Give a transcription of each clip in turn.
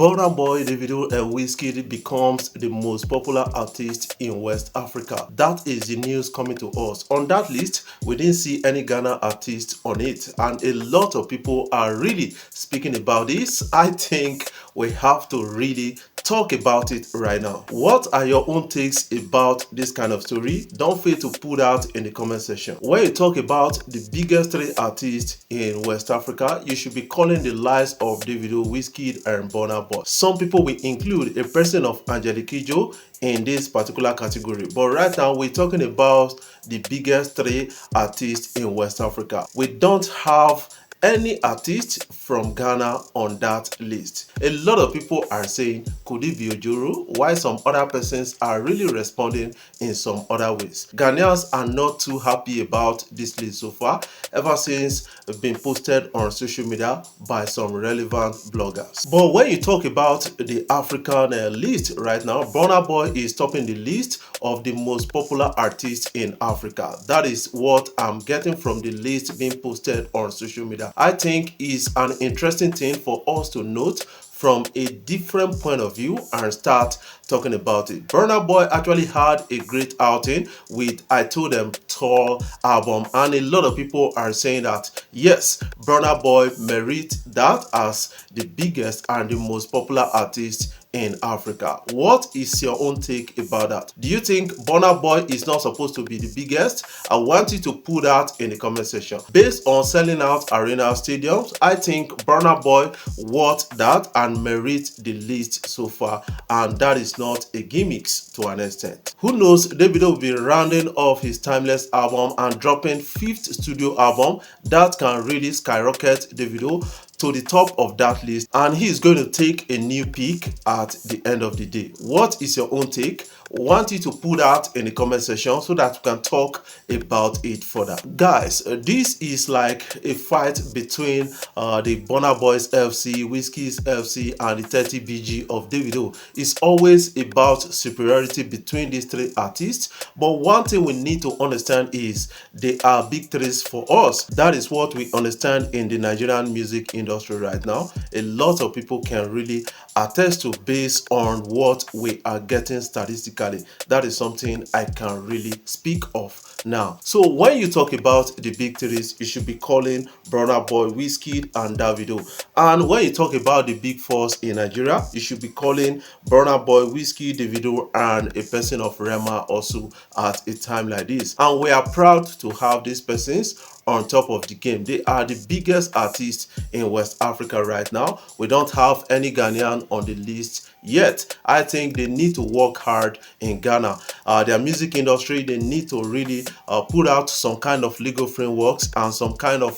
Burna Boy, Davido, and Wizkid becomes the most popular artist in West Africa. That is the news coming to us. On that list, we didn't see any Ghana artist on it, and a lot of people are really speaking about this. I think we have to really talk about it right now. What are your own takes about this kind of story? Don't fail to put out in the comment section. When you talk about the biggest three artists in West Africa, you should be calling the likes of Davido, Wizkid, and Burna Boy. Some people will include a person of Angelique Kidjo in this particular category, but right now we're talking about the biggest three artists in West Africa. We don't have any artist from Ghana on that list. A lot of people are saying, could it be Ojoro? While some other persons are really responding in some other ways. Ghanaians are not too happy about this list so far, ever since it's been posted on social media by some relevant bloggers. But when you talk about the African list right now, Burna Boy is topping the list of the most popular artists in Africa. That is what I'm getting from the list being posted on social media. I think is an interesting thing for us to note from a different point of view and start talking about it. Burna Boy actually had a great outing with I Told Them Tall album, and a lot of people are saying that yes, Burna Boy merits that as the biggest and the most popular artist in Africa. What is your own take about that? Do you think Burna Boy is not supposed to be the biggest? I want you to put that in the comment section. Based on selling out arena stadiums, I think Burna Boy worth that and merit the list so far, and that is not a gimmick to an extent. Who knows, Davido will be rounding off his timeless album and dropping 5th studio album that can really skyrocket Davido to the top of that list, and he is going to take a new peak at the end of the day. What is your own take? Want you to put that in the comment section so that we can talk about it further. Guys, this is like a fight between the Burna Boys FC, Wizkid's FC, and the 30BG of Davido. It's always about superiority between these three artists, but one thing we need to understand is they are big threes for us. That is what we understand in the Nigerian music industry right now. A lot of people can really attest to based on what we are getting statistically. That is something I can really speak of now. So when you talk about the big threes, you should be calling Burna Boy, Wizkid, and Davido. And when you talk about the big fours in Nigeria, you should be calling Burna Boy, Wizkid, Davido, and a person of Rema also at a time like this. And we are proud to have these persons on top of the game. They are the biggest artists in West Africa right now. We don't have any Ghanaian on the list yet. I think they need to work hard in Ghana. Their music industry, they need to really put out some kind of legal frameworks and some kind of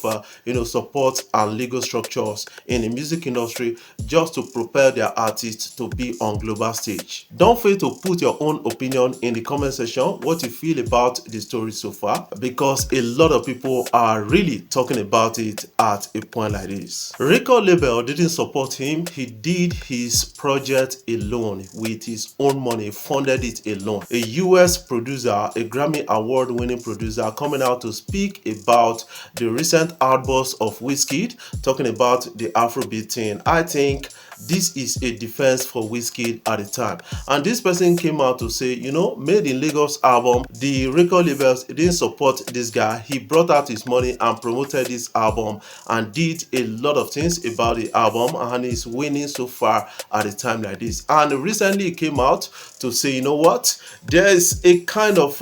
support and legal structures in the music industry just to propel their artists to be on global stage. Don't fail to put your own opinion in the comment section, what you feel about the story so far, because a lot of people are really talking about it at a point like this. Record label didn't support him. He did his project alone with his own money, funded it alone. A US producer, a Grammy award winning producer, coming out to speak about the recent outburst of Wizkid, talking about the Afrobeat thing. I think this is a defense for Wizkid at the time, and this person came out to say, Made in Lagos album, the record labels didn't support this guy. He brought out his money and promoted this album and did a lot of things about the album, and is winning so far at a time like this. And recently he came out to say, there is a kind of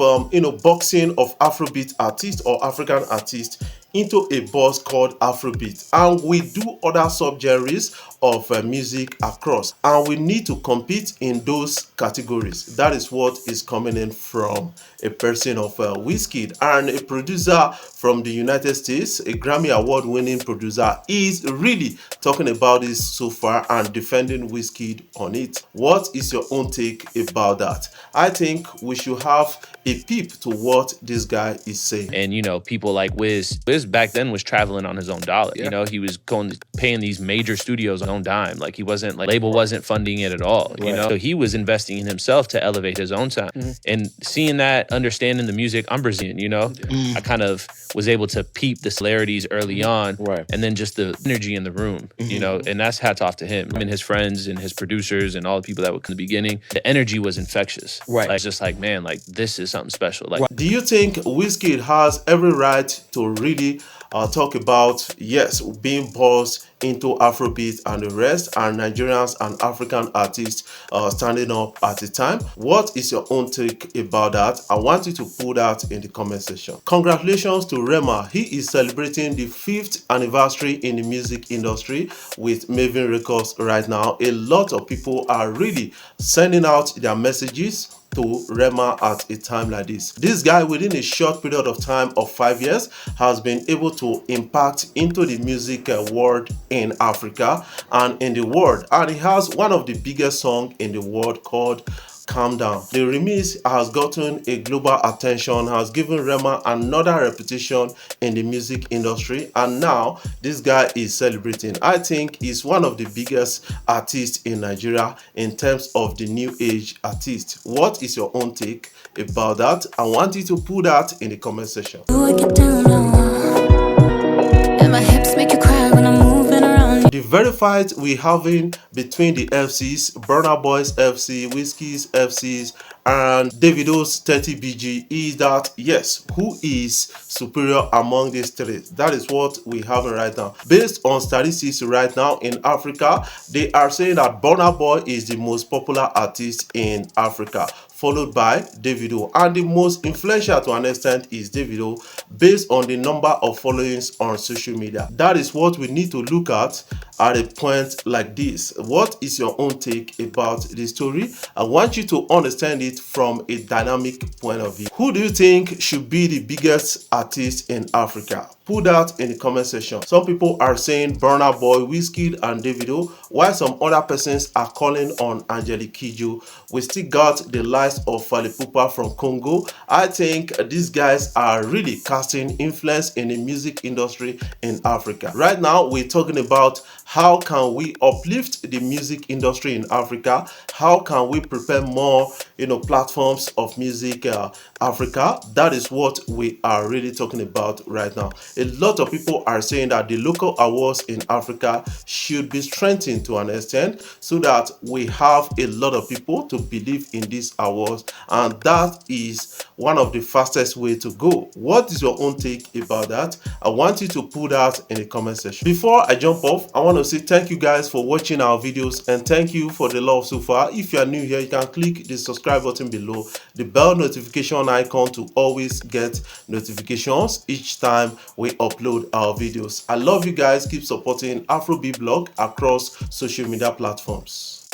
boxing of Afrobeat artists or African artists into a box called Afrobeat, and we do other subgenres of music across, and we need to compete in those categories. That is what is coming in from a person of Wizkid, and a producer from the United States, a Grammy award winning producer, is really talking about this so far and defending Wizkid on it. What is your own take about that? I think we should have a peep to what this guy is saying. And people like Wiz back then was traveling on his own dollar. Yeah. He was paying these major studios on his own dime. Like he wasn't label wasn't funding it at all. Right. So he was investing in himself to elevate his own sound. And seeing that, understanding the music, I'm Brazilian. I kind of was able to peep the similarities early on, Right. and then just the energy in the room, you know, and that's hats off to him. I mean, his friends and his producers and all the people that were in the beginning, the energy was infectious. Right. Like, it's just like, man, like this is something special. Like, Do you think Wizkid has every right to really talk about, yes, being bossed into Afrobeat and the rest, and Nigerians and African artists standing up at the time? What is your own take about that? I want you to put that in the comment section. Congratulations to Rema. He is celebrating the 5th anniversary in the music industry with Maven Records right now. A lot of people are really sending out their messages to Rema at a time like this. This guy, within a short period of time of 5 years, has been able to impact into the music world in Africa and in the world, and he has one of the biggest songs in the world called Calm Down. The remix has gotten a global attention, has given Rema another reputation in the music industry, and now this guy is celebrating. I think he's one of the biggest artists in Nigeria in terms of the new age artist. What is your own take about that? I want you to put that in the comment section. And my hips make you cry when I'm moving around. The very fight we having between the FCs, Burna Boy's FC, Wizkid's FCs, and Davido's 30BG is that, yes, who is superior among these three? That is what we have right now. Based on statistics right now in Africa, they are saying that Burna Boy is the most popular artist in Africa, followed by Davido, and the most influential to an extent is Davido based on the number of followings on social media. That is what we need to look at a point like this. What is your own take about the story? I want you to understand it from a dynamic point of view. Who do you think should be the biggest artist in Africa? Put that in the comment section. Some people are saying Burna Boy, Wizkid, and Davido, while some other persons are calling on Angelique Kidjo. We still got the likes of Fally Ipupa from Congo. I think these guys are really casting influence in the music industry in Africa. Right now, we're talking about how can we uplift the music industry in Africa? How can we prepare more, platforms of music Africa? That is what we are really talking about right now. A lot of people are saying that the local awards in Africa should be strengthened to an extent so that we have a lot of people to believe in these awards, and that is one of the fastest way to go. What is your own take about that? I want you to put that in the comment section. Before I jump off, I want to say thank you guys for watching our videos, and thank you for the love so far. If you are new here, you can click the subscribe button below, the bell notification icon to always get notifications each time we upload our videos. I love you guys. Keep supporting Afrobeat blog across social media platforms.